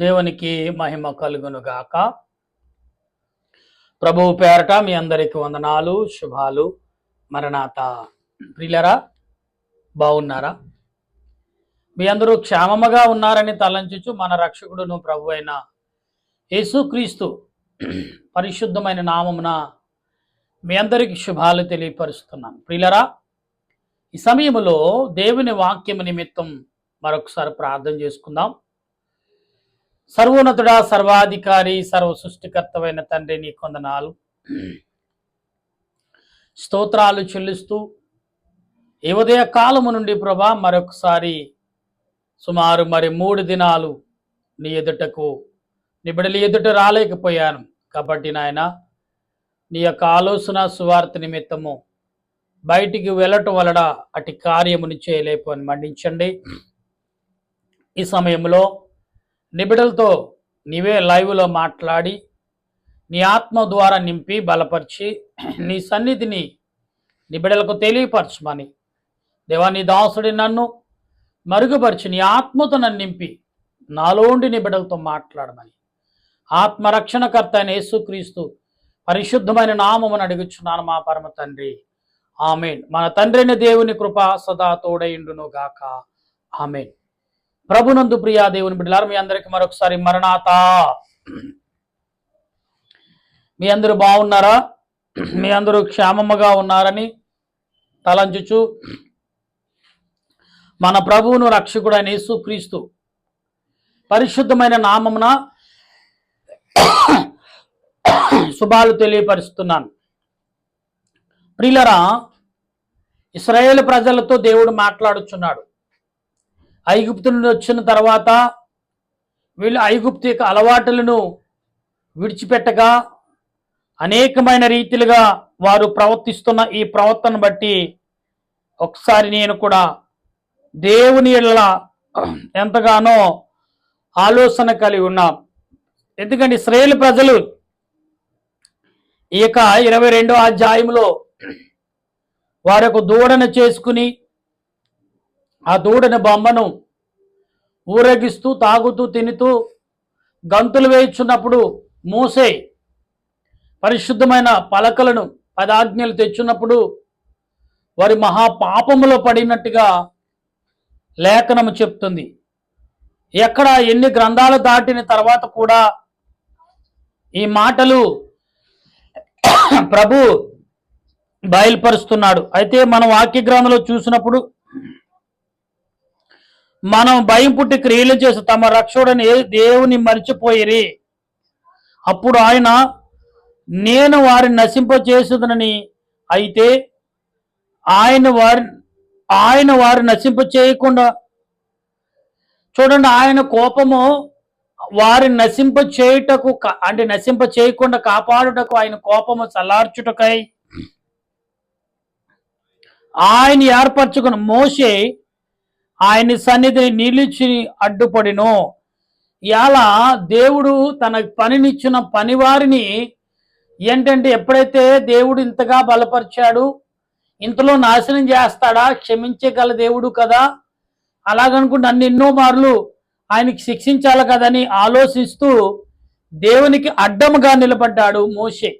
దేవునికి మహిమ కలుగును గాక. ప్రభువు పేరట మీ అందరికి వందనాలు, శుభాలు. మరణాత ప్రియులరా, బాగున్నారా? మీ అందరూ క్షేమముగా ఉన్నారని తలంచుచు మన రక్షకుడును ప్రభు అయిన యేసుక్రీస్తు పరిశుద్ధమైన నామమున మీ అందరికి శుభాలు తెలియపరుస్తున్నాను. ప్రియులరా, ఈ సమయంలో దేవుని వాక్యము నిమిత్తం మరొకసారి ప్రార్థన చేసుకుందాం. సర్వోన్నతుడా, సర్వాధికారి, సర్వ సృష్టికర్తమైన తండ్రి, నీ కొందనాలు స్తోత్రాలు చెల్లిస్తూ ఈ ఉదయ కాలము నుండి ప్రభా మరొకసారి సుమారు 3 దినాలు నీ ఎదుటకు నీ బిడ్డల ఎదుట రాలేకపోయాను. కాబట్టి నాయన, నీ యొక్క ఆలోచన సువార్త నిమిత్తము బయటికి వెళ్ళటం వలన అటు కార్యముని చేయలేకపోని మన్నించండి. ఈ సమయంలో నిబిడలతో నీవే లైవ్లో మాట్లాడి నీ ఆత్మ ద్వారా నింపి బలపరిచి నీ సన్నిధిని నిబిడలకు తెలియపరచమని దేవా, నీ దాసుడి నన్ను మరుగుపరిచి నీ ఆత్మతో నన్ను నింపి నాలోండి నిబిడలతో మాట్లాడమని ఆత్మరక్షణకర్త అయిన యేసుక్రీస్తు పరిశుద్ధమైన నామమును అడుగుచున్నాను మా పరమ తండ్రి, ఆమేన్. మన తండ్రిని దేవుని కృప సదా తోడైండును గాక, ఆమేన్. ప్రభునందు ప్రియా దేవుని బిడ్డలారా, మీ అందరికి మరొకసారి మరణాత. మీ అందరూ బాగున్నారా? మీ అందరూ క్షేమముగా ఉన్నారని తలంచుచు మన ప్రభువును రక్షకుడైన యేసుక్రీస్తు పరిశుద్ధమైన నామమున శుభాలు తెలియపరుస్తున్నాను. ప్రియులరా, ఇశ్రాయేలు ప్రజలతో దేవుడు మాట్లాడుచున్నాడు. ఐగుప్తు నుండి వచ్చిన తర్వాత వీళ్ళు ఐగుప్తు యొక్క అలవాటులను విడిచిపెట్టగా అనేకమైన రీతిలుగా వారు ప్రవర్తిస్తున్న ఈ ప్రవర్తన బట్టి ఒకసారి నేను కూడా దేవుని యెడల ఎంతగానో ఆలోచన కలిగి ఉన్నాం. ఎందుకంటే ఇశ్రాయేలు ప్రజలు ఈ యొక్క 22వ అధ్యాయంలో వారి యొక్క దూడను చేసుకుని ఆ దూడని బొమ్మను ఊరేగిస్తూ తాగుతూ తినుతూ గంతులు వేయుచున్నప్పుడు మోసే పరిశుద్ధమైన పలకలను 10 ఆజ్ఞలు తెచ్చున్నప్పుడు వారి మహాపాపములో పడినట్టుగా లేఖనము చెప్తుంది. ఎక్కడ ఎన్ని గ్రంథాలు దాటిన తర్వాత కూడా ఈ మాటలు ప్రభు బయలుపరుస్తున్నాడు. అయితే మనం వాక్య గ్రంథంలో చూసినప్పుడు మనం భయం పుట్టి క్రియలు చేసి తమ రక్షకుడని దేవుని మరిచిపోయిరి. అప్పుడు ఆయన, నేను వారిని నశింపచేసుదనని, అయితే ఆయన వారిని నశింప చేయకుండా, చూడండి, ఆయన కోపము వారిని నశింప చేయుటకు అంటే నశింప చేయకుండా కాపాడుటకు, ఆయన కోపము చల్లార్చుటకై ఆయన ఏర్పరచుకున్న మోషే ఆయన సన్నిధిని నిలిచి అడ్డుపడిను. ఇలా దేవుడు తన పనినిచ్చిన పనివారిని ఏంటంటే, ఎప్పుడైతే దేవుడు ఇంతగా బలపరిచాడు, ఇంతలో నాశనం చేస్తాడా, క్షమించగల దేవుడు కదా, అలాగనుకుంటే అన్ని ఎన్నో మార్లు ఆయనకి శిక్షించాలి కదని ఆలోచిస్తూ దేవునికి అడ్డముగా నిలబడ్డాడు మోషే.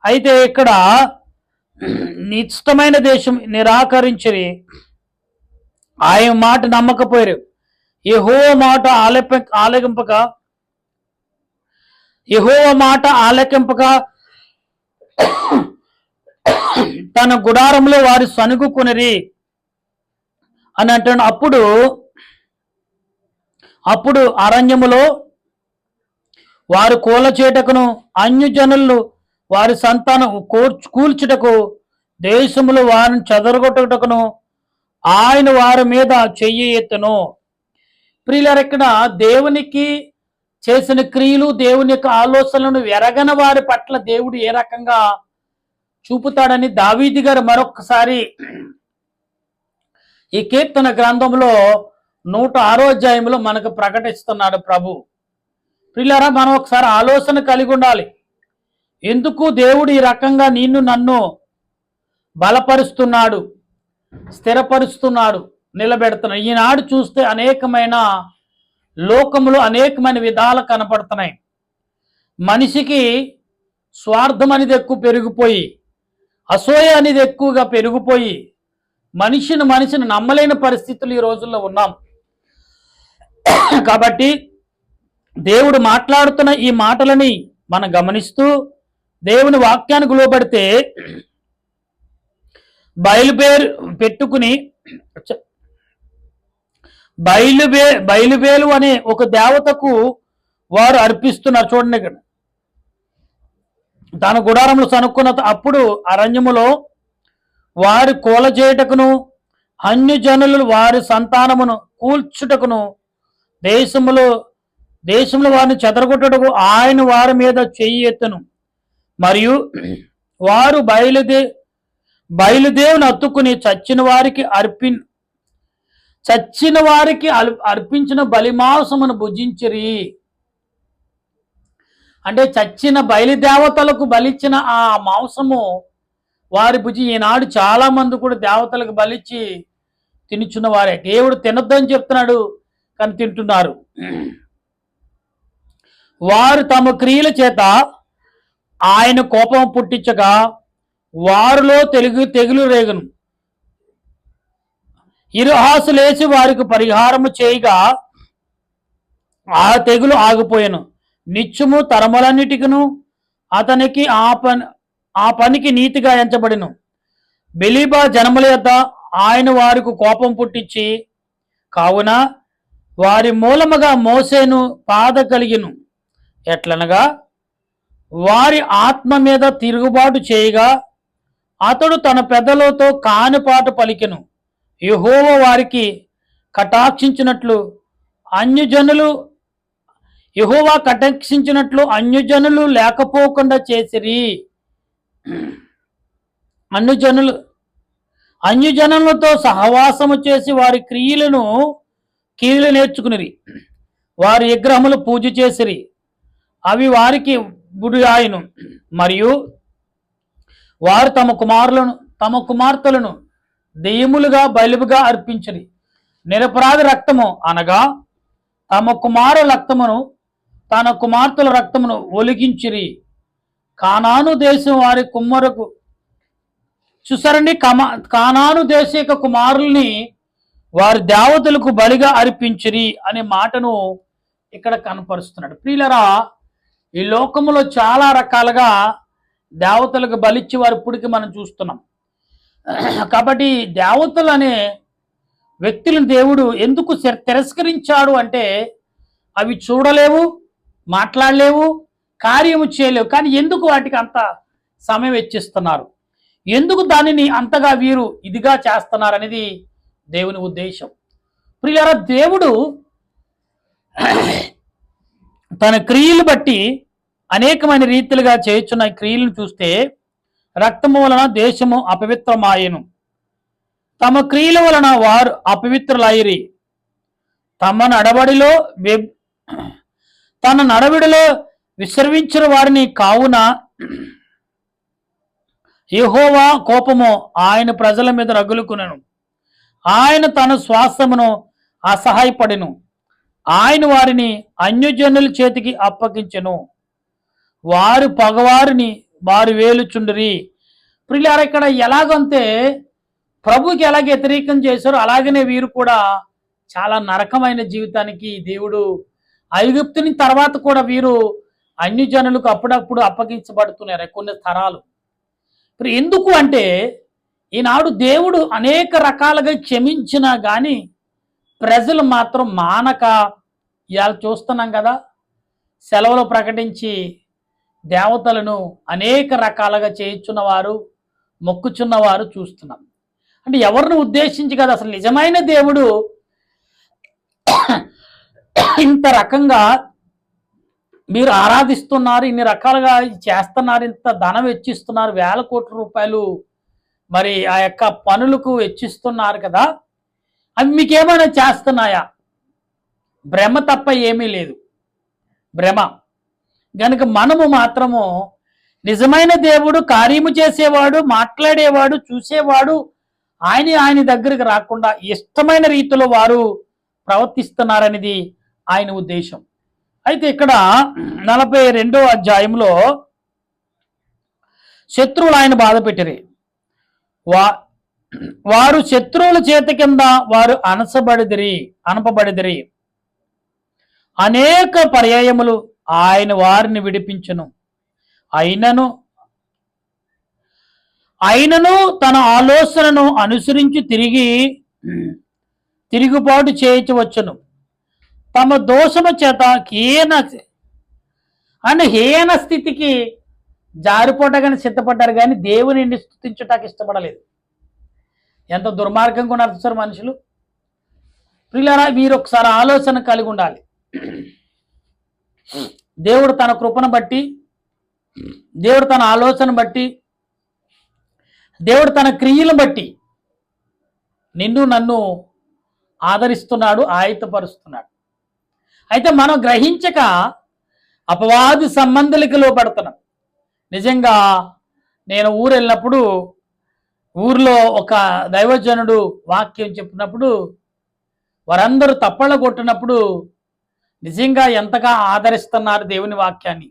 అయితే ఇక్కడ నిశ్చితమైన దేశం నిరాకరించి ఆయన మాట నమ్మకపోయారు. యెహోవా మాట ఆలకింపక తన గుడారంలో వారి సనుగుకొనిరి అని అంటాడు. అప్పుడు అరణ్యములో వారు కూలచేటకును, అన్యజనులు వారి సంతానం కూల్చుటకు, దేశములో వారిని చెదరగొట్టుటకును ఆయన వారి మీద చెయ్యి ఎత్తును. ప్రియులారా, ఇక్కడ దేవునికి చేసిన క్రియలు, దేవుని యొక్క ఆలోచనలను ఎరగని వారి పట్ల దేవుడు ఏ రకంగా చూపుతాడని దావీదు గారు మరొకసారి ఈ కీర్తన గ్రంథంలో 106వ అధ్యాయంలో మనకు ప్రకటిస్తున్నాడు ప్రభు. ప్రియులారా, మనం ఒకసారి ఆలోచన కలిగి ఉండాలి. ఎందుకు దేవుడు ఈ రకంగా నిన్ను నన్ను బలపరుస్తున్నాడు, స్థిరపరుస్తున్నాడు, నిలబెడుతున్నాడు. ఈనాడు చూస్తే అనేకమైన లోకములో అనేకమైన విధాలు కనపడుతున్నాయి. మనిషికి స్వార్థం అనేది ఎక్కువ పెరిగిపోయి, అసూయ అనేది ఎక్కువగా పెరిగిపోయి, మనిషిని నమ్మలేని పరిస్థితులు ఈ రోజుల్లో ఉన్నాం. కాబట్టి దేవుడు మాట్లాడుతున్న ఈ మాటలని మనం గమనిస్తూ దేవుని వాక్యానికి లోబడితే బయలుపేరు పెట్టుకుని బయలుబేలు అనే ఒక దేవతకు వారు అర్పిస్తున్నారు. చూడండి, ఇక్కడ తన గుడారంలో సనుక్కున్న అప్పుడు అరణ్యములో వారి కూల చేయుటకును అన్యజనులు వారి సంతానమును కూల్చుటకును దేశంలో వారిని చెదరగొట్టుటకు ఆయన వారి మీద చెయ్యి ఎత్తును. మరియు వారు బయలుదేవుని అత్తుకుని చచ్చిన వారికి అర్పించిన బలిమాంసమును భుజించిరి. అంటే చచ్చిన బయలుదేవతలకు బలిచ్చిన ఆ మాంసము వారి భుజి. ఈనాడు చాలా మంది కూడా దేవతలకు బలిచ్చి తినుచున్న వారే. దేవుడు తినొద్దని చెప్తున్నాడు, కానీ తింటున్నారు. వారు తమ క్రియల చేత ఆయన కోపం పుట్టించగా వారిలో తెగులు రేగును. ఇరుహాసులేసి వారికి పరిహారము చేయగా ఆ తెగులు ఆగిపోయాను. నిత్యము తరములన్నిటికిను అతనికి ఆ పనికి నీతిగా ఎంచబడిను. బెలీబా జనముల యొద్ద ఆయన వారికి కోపం పుట్టించి కావున వారి మూలముగా మోసేను బాధ కలిగిను. ఎట్లనగా వారి ఆత్మ మీద తిరుగుబాటు చేయగా అతడు తన పెద్దలతో కానుపాటు పలికెను. యెహోవా వారికి కటాక్షించినట్లు అన్యజనులు లేకపోకుండా చేసిరి. అన్యజనులతో సహవాసము చేసి వారి క్రియలు నేర్చుకునిరి. వారి విగ్రహములు పూజ చేసిరి, అవి వారికి గుడి ఆయను. మరియు వారు తమ కుమార్తెలను దెయ్యములుగా బలులుగా అర్పించిరి. నిరపరాధి రక్తము అనగా తమ కుమార్తెల రక్తమును ఒలిగించిరి. కానాను దేశం వారి కుమ్మరకు చూసారండి. కానాను దేశ యొక్క కుమారుల్ని వారి దేవతలకు బలిగా అర్పించిరి అనే మాటను ఇక్కడ కనపరుస్తున్నాడు. ప్రియులరా, ఈ లోకములో చాలా రకాలుగా దేవతలకు బలిచ్చి వారు ఇప్పటికి మనం చూస్తున్నాం. కాబట్టి దేవతలు అనే వ్యక్తులను దేవుడు ఎందుకు తిరస్కరించాడు అంటే అవి చూడలేవు, మాట్లాడలేవు, కార్యము చేయలేవు. కానీ ఎందుకు వాటికి అంత సమయం వెచ్చిస్తున్నారు, ఎందుకు దానిని అంతగా వీరు ఇదిగా చేస్తున్నారు అనేది దేవుని ఉద్దేశం. ప్రియులారా, దేవుడు తన క్రియలు బట్టి అనేకమైన రీతిలుగా చేయుచున్న క్రియలను చూస్తే రక్తము వలన దేశము అపవిత్రమాయను, తమ క్రియల వలన వారు అపవిత్రులైరి, తన నడవడిలో విసర్వించిన వారిని. కావున యెహోవా కోపము ఆయన ప్రజల మీద రగులుకునెను. ఆయన తన శ్వాసమును అసహాయపడెను. ఆయన వారిని అన్యజనుల చేతికి అప్పగించెను. వారు పగవారిని వారు వేలుచుండిరి. ప్రియులారా, ఇక్కడ ఎలాగంటే ప్రభుకి ఎలాగ వ్యతిరేకం చేశారో అలాగనే వీరు కూడా చాలా నరకమైన జీవితానికి దేవుడు ఐగుప్తుని తర్వాత కూడా వీరు అన్యజనులకు అప్పుడప్పుడు అప్పగించబడుతున్నారు కొన్ని తరాలు. ఎందుకు అంటే ఈనాడు దేవుడు అనేక రకాలుగా క్షమించినా కానీ ప్రజలు మాత్రం మానక ఇవాళ చూస్తున్నాం కదా, సెలవులు ప్రకటించి దేవతలను అనేక రకాలుగా చేయించున్నవారు, మొక్కుచున్నవారు చూస్తున్నాం. అంటే ఎవరిని ఉద్దేశించి కదా, అసలు నిజమైన దేవుడు ఇంత రకంగా మీరు ఆరాధిస్తున్నారు, ఇన్ని రకాలుగా చేస్తున్నారు, ఇంత ధనం వెచ్చిస్తున్నారు, 1000 కోట్ల రూపాయలు మరి ఆ యొక్క పనులకు వెచ్చిస్తున్నారు కదా, అవి మీకేమైనా చేస్తున్నాయా? భ్రమ తప్ప ఏమీ లేదు, భ్రమ. గనుక మనము మాత్రము నిజమైన దేవుడు కార్యము చేసేవాడు, మాట్లాడేవాడు, చూసేవాడు ఆయన దగ్గరికి రాకుండా ఇష్టమైన రీతిలో వారు ప్రవర్తిస్తున్నారనేది ఆయన ఉద్దేశం. అయితే ఇక్కడ 42వ అధ్యాయంలో శత్రువులు ఆయన బాధ పెట్టిరి. వారు శత్రువుల చేతి కింద వారు అనపబడిదిరి. అనేక పర్యాయములు ఆయన వారిని విడిపించును. అయినను తన ఆలోచనను అనుసరించి తిరుగుబాటు చేయవచ్చును. తమ దోషము చేత హీన స్థితికి జారిపోటగానే సిద్ధపడ్డారు, కానీ దేవుని స్తుతించుటకు ఇష్టపడలేదు. ఎంత దుర్మార్గంగా ఉన్నారు సార్ మనుషులు. ప్రియులారా, మీరు ఒకసారి ఆలోచన కలిగి ఉండాలి. దేవుడు తన కృపను బట్టి, దేవుడు తన ఆలోచన బట్టి, దేవుడు తన క్రియలను బట్టి నిన్ను నన్ను ఆదరిస్తున్నాడు, ఆయుధపరుస్తున్నాడు. అయితే మనం గ్రహించక అపవాది సంబంధులకు లోపడుతున్నాం. నిజంగా నేను ఊరు వెళ్ళినప్పుడు ఊర్లో ఒక దైవజనుడు వాక్యం చెప్పినప్పుడు వారందరూ తప్పళ్ళ కొట్టినప్పుడు నిజంగా ఎంతగా ఆదరిస్తున్నారు దేవుని వాక్యాన్ని,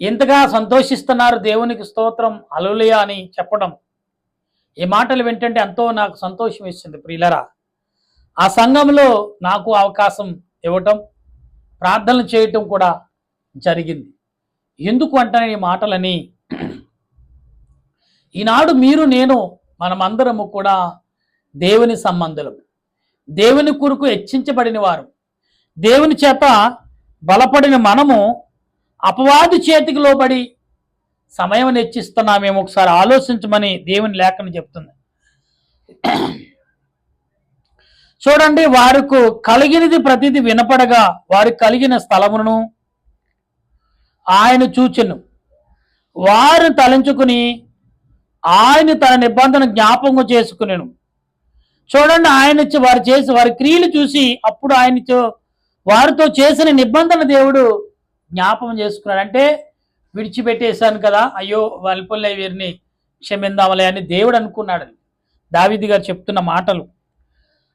ఎంతగా సంతోషిస్తున్నారు, దేవునికి స్తోత్రం హల్లెలూయా అని చెప్పడం, ఈ మాటలు వింటుంటే ఎంతో నాకు సంతోషం ఇస్తుంది. ప్రియులరా, ఆ సంఘంలో నాకు అవకాశం ఇవ్వటం, ప్రార్థనలు చేయటం కూడా జరిగింది. ఎందుకు అంటే ఈ మాటలని, ఈనాడు మీరు నేను మనమందరము కూడా దేవుని సంబంధులం, దేవుని కొరకు హెచ్చించబడిన వారు, దేవుని చేత బలపడిన మనము అపవాది చేతికి లోబడి సమయం హెచ్చిస్తున్నామేమో ఒకసారి ఆలోచించమని దేవుని లేఖనం చెప్తుంది. చూడండి, వారికి కలిగినది ప్రతిది వినపడగా వారికి కలిగిన స్థలమును ఆయన చూచెను. వారు తలంచుకుని ఆయన తన నిబంధన జ్ఞాపకం చేసుకునేను. చూడండి, ఆయన వారి క్రియలు చూసి అప్పుడు ఆయన వారితో చేసిన నిబంధన దేవుడు జ్ఞాపకం చేసుకున్నాడు. అంటే విడిచిపెట్టేశాను కదా, అయ్యో వల్పొల్లే వీరిని క్షమిందామలే అని దేవుడు అనుకున్నాడు. దావీదు గారు చెప్తున్న మాటలు.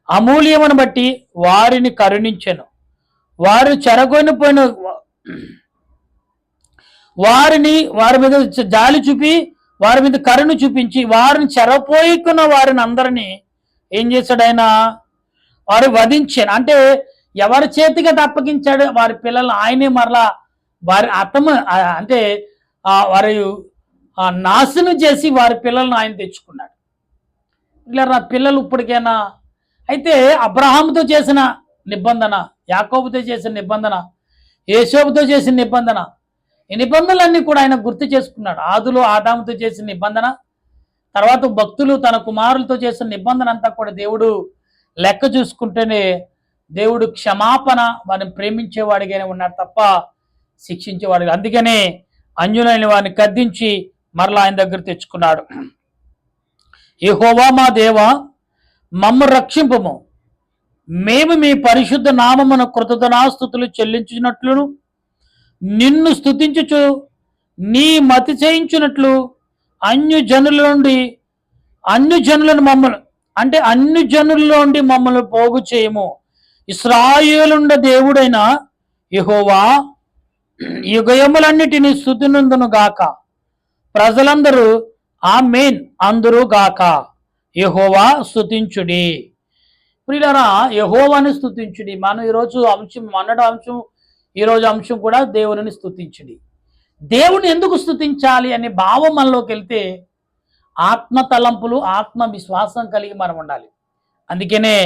అమూల్యమును బట్టి వారిని కరుణించెను. వారు చెరగొనిపోయిన వారి మీద జాలి చూపి వారి మీద కరుణ చూపించి వారిని చెరపోయికున్న వారిని అందరినీ ఏం చేశాడు ఆయన? వారు వధించాను. అంటే ఎవరి చేతికి తప్పగించాడు? వారి పిల్లలు ఆయనే మరలా వారి అంటే వారి నాశనం చేసి వారి పిల్లలను ఆయన తెచ్చుకున్నాడు. ఇలా నా పిల్లలు ఇప్పటికైనా అయితే అబ్రహాముతో చేసిన నిబంధన, యాకోబుతో చేసిన నిబంధన, యేసోబుతో చేసిన నిబంధన, ఈ నిబంధనలన్నీ కూడా ఆయన గుర్తు చేసుకున్నాడు. ఆదులో ఆదాముతో చేసిన నిబంధన, తర్వాత భక్తులు తన కుమారులతో చేసిన నిబంధన అంతా కూడా దేవుడు లెక్క చూసుకుంటేనే దేవుడు క్షమాపణ వారిని ప్రేమించేవాడిగానే ఉన్నాడు తప్ప శిక్షించేవాడు. అందుకనే అన్యులైన వారిని గద్దించి మరలా ఆయన దగ్గర తెచ్చుకున్నాడు. యెహోవా మా దేవా, మమ్ము రక్షింపుము, మేము మీ పరిశుద్ధ నామమున కృతజ్ఞతాస్తుతులు చెల్లించినట్లును నిన్ను స్తుతించుచు నీ మతి చేయించినట్లు అన్యజనులను మమ్మల్ని పోగు చేయము. ఇశ్రాయేలుండ దేవుడైన యెహోవా యుగయములన్నిటినీ స్తుతినందును గాక. ప్రజలందరూ ఆమేన్ అందురు గాక. యెహోవా స్తుతించుడి. ప్రియులారా, యెహోవాని స్తుతించుడి. మనం ఈరోజు ఈరోజు అంశం కూడా దేవుని స్తుతించుడి. దేవుని ఎందుకు స్తుతించాలి అనే భావం మనలోకి వెళ్తే ఆత్మ తలంపులు, ఆత్మ విశ్వాసం కలిగి మనం ఉండాలి. అందుకనే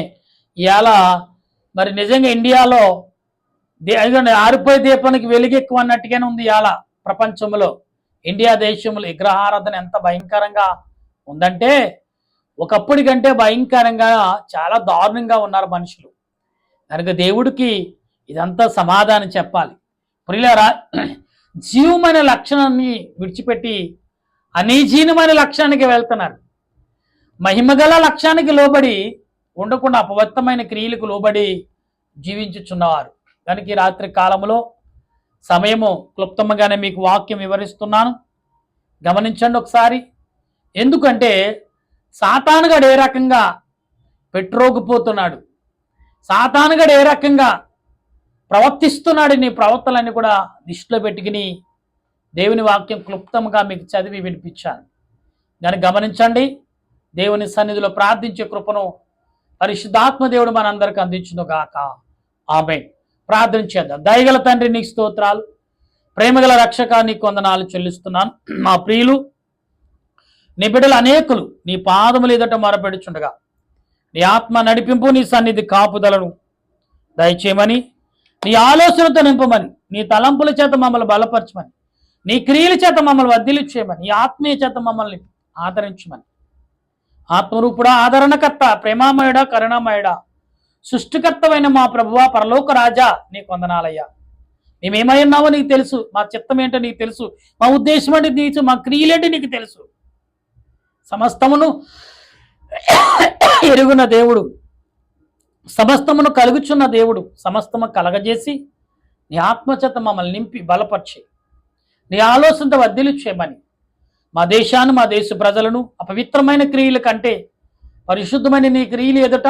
ఇవాళ మరి నిజంగా ఇండియాలో ఆరిపోయే దీపానికి వెలుగెక్కువ అన్నట్టుగానే ఉంది. ఇవాళ ప్రపంచంలో ఇండియా దేశంలో విగ్రహారాధన ఎంత భయంకరంగా ఉందంటే ఒకప్పటి కంటే భయంకరంగా చాలా దారుణంగా ఉన్నారు మనుషులు. కనుక దేవుడికి ఇదంతా సమాధానం చెప్పాలి. ప్రియులారా, జీవమైన లక్షణాన్ని విడిచిపెట్టి అనీజీనమైన లక్ష్యానికి వెళ్తున్నారు. మహిమగల లక్ష్యానికి లోబడి ఉండకుండా అపవిత్రమైన క్రియలకు లోబడి జీవించుచున్నవారు. కనుక ఈ రాత్రి కాలంలో సమయము క్లుప్తంగానే మీకు వాక్యం వివరిస్తున్నాను, గమనించండి ఒకసారి. ఎందుకంటే సాతానుగాడు ఏ రకంగా పెట్రోగిపోతున్నాడు, సాతానుగాడు ఏ రకంగా ప్రవర్తిస్తున్నాడు. నీ ప్రవర్తనలన్నీ కూడా దృష్టిలో పెట్టుకుని దేవుని వాక్యం క్లుప్తంగా మీకు చదివి వినిపించాను. దాన్ని గమనించండి. దేవుని సన్నిధిలో ప్రార్థించే కృపను పరిశుద్ధాత్మ దేవుడు మనందరికి అందించును గాక. ఆమేన్. ప్రార్థన చేద్దాం. దయగల తండ్రి, నీకు స్తోత్రాలు. ప్రేమగల రక్షక, నీకు వందనాలు చెల్లిస్తున్నాను. మా ప్రియులు, నీ బిడ్డలు అనేకులు నీ పాదములు ఎదుట మొరపెడుచుండగా నీ ఆత్మ నడిపింపు, నీ సన్నిధి కాపుదలను దయచేయమని, నీ ఆలోచనతో నింపమని, నీ తలంపుల చేత మమ్మల్ని బలపరచమని, నీ క్రియల చేత మమ్మల్ని వర్ధిల్లు చేయమని, నీ ఆత్మీయ చేత మమ్మల్ని ఆదరించమని, ఆత్మరూపుడా, ఆదరణకర్త, ప్రేమామయుడా, కరుణామయుడా, సృష్టికర్తమైన మా ప్రభువా, పరలోక రాజా, నీకు వందనాలయ్యా. మేమేమై ఉన్నావో నీకు తెలుసు. మా చిత్తం ఏంటో నీకు తెలుసు. మా ఉద్దేశం అంటే నీకు తెలుసు. మా క్రియలేంటి నీకు తెలుసు. సమస్తమును ఎరుగున్న దేవుడు, సమస్తమును కలుగుచున్న దేవుడు, సమస్తము కలగజేసి నీ ఆత్మచేత మమ్మల్ని నింపి బలపరిచి నీ ఆలోచనతో వర్ధిల్లు చేయమని, మా దేశాన్ని, మా దేశ ప్రజలను అపవిత్రమైన క్రియల కంటే పరిశుద్ధమైన నీ క్రియలు ఎదుట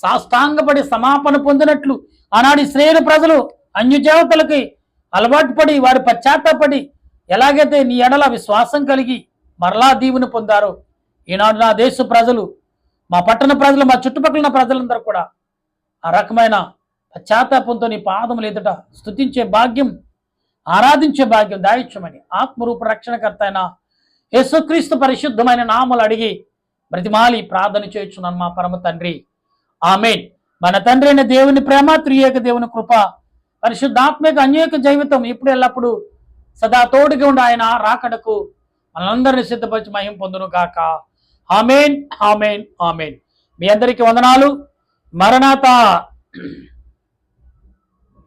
సాష్టాంగపడి సమాపన పొందినట్లు ఆనాడు ఇశ్రాయేలు ప్రజలు అన్యదేవతలకి అలవాటు పడి వారి పశ్చాత్తాపడి ఎలాగైతే నీ ఎడల విశ్వాసం కలిగి మరలా దీవుని పొందారో, ఈనాడు నా దేశ ప్రజలు, మా పట్టణ ప్రజలు, మా చుట్టుపక్కల ఉన్న ప్రజలందరూ కూడా ఆ రకమైన పశ్చాత్తాపంతో నీ పాదములు ఎదుట స్తుతించే భాగ్యం, ఆరాధించే భాగ్యం దాయిచ్చమని ఆత్మరూప రక్షణకర్త అయిన యేసుక్రీస్తు పరిశుద్ధమైన నామములు అడిగి బ్రతిమాలి ప్రార్థన చేయుచున్నాను మా పరమ తండ్రి. ఆమేన్. మన తండ్రి అయిన దేవుని ప్రేమ, త్రియేక దేవుని కృప, పరిశుద్ధాత్మిక అన్యేక జీవితం ఇప్పుడు ఎల్లప్పుడు సదా తోడుగా ఉండి ఆయన రాకడకు మనందరినీ సిద్ధపరిచి మహిమ పొందును గాక. ఆమేన్, ఆమేన్, ఆమేన్. మీ అందరికీ వందనాలు. మరణాత.